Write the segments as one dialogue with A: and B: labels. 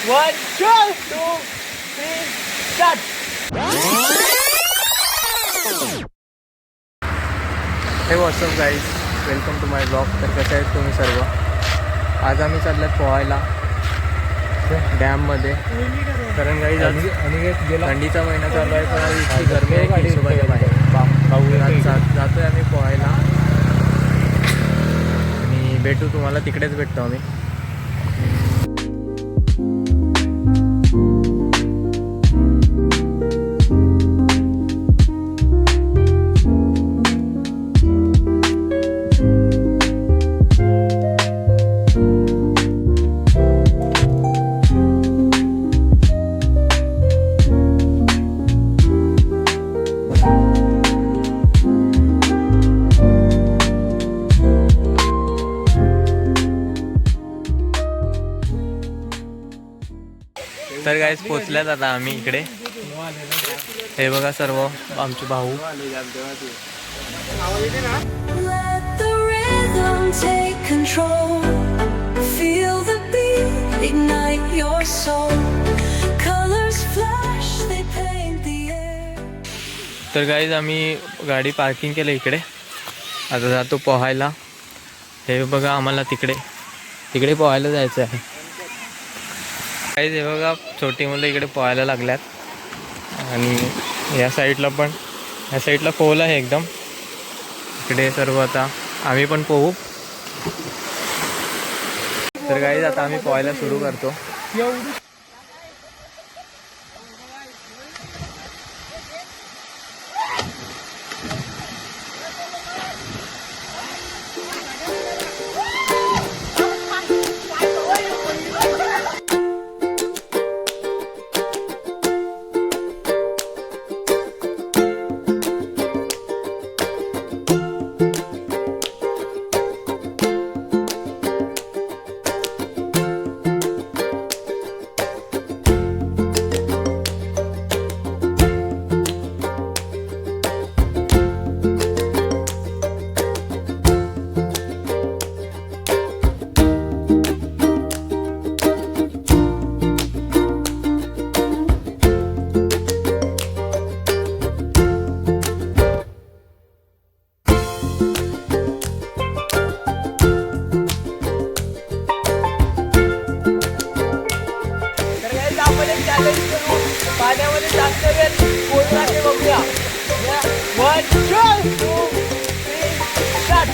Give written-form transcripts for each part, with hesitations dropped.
A: 1, 2, 3, start. Hey what's up guys, welcome to my blog. तर कसे आहेत तुम्ही सर्व? आज आम्ही चालल्यात पोहायला डॅममध्ये. कारण गाईज आज थंडीचा महिना चालू आहे, पण आज इतकी गरमी आहे की हिशोबाच्या बाहेर. जातोय आम्ही पोहायला आणि भेटू तुम्हाला तिकडेच भेटतो आम्ही. तर गाईज पोचल्यात आता आम्ही इकडे. हे बघा सर्व आमचे भाऊ. तर गाईज आम्ही गाडी पार्किंग केलं इकडे. आता जातो पोहायला. हे बघा आम्हाला तिकडे पोहायला जायचं आहे. गाईज हे बघा छोटी मुलं इकडे पोहायला लागल्यात आणि या साईडला पोहल आहे एकदम. इकडे सर्व आता आम्ही पण पोहू. तर गाईज आता आम्ही पोहायला सुरू करतो. पाण्यामध्ये जास्त वेळ पोहोचला की बघूया. 1, 2, 3, स्टार्ट.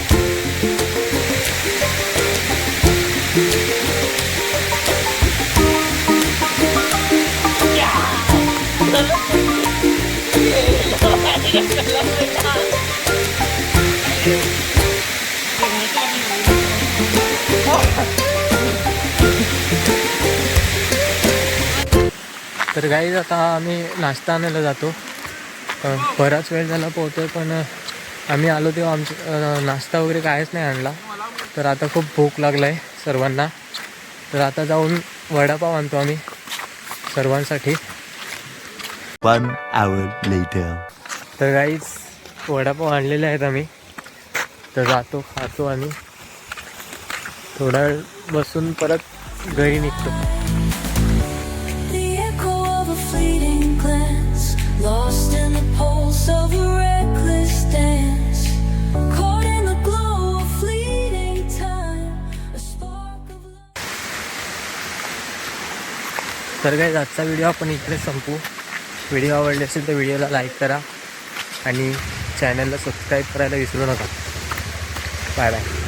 A: तर गाईज आता आम्ही नाश्ता आणायला जातो. बराच वेळ झाला पोहतोय, पण आम्ही आलो तेव्हा आमचं नाश्ता वगैरे काहीच नाही आणला. तर आता खूप भूक लागला आहे सर्वांना. तर आता जाऊन वडापाव आणतो आम्ही सर्वांसाठी.
B: 1 hour later.
A: तर गाईज वडापाव आणलेले आहेत आम्ही. तर जातो, खातो आणि थोडा वेळ बसून परत घरी निघतो.
C: Lost in the pulse of a reckless dance, caught in the glow of fleeting time, a spark of love.
A: तर गाईज आजचा व्हिडिओ आपण इकडे संपू. व्हिडिओ आवडले असेल तर व्हिडिओला लाईक करा आणि चॅनलला सबस्क्राईब करायला विसरू नका. Bye bye.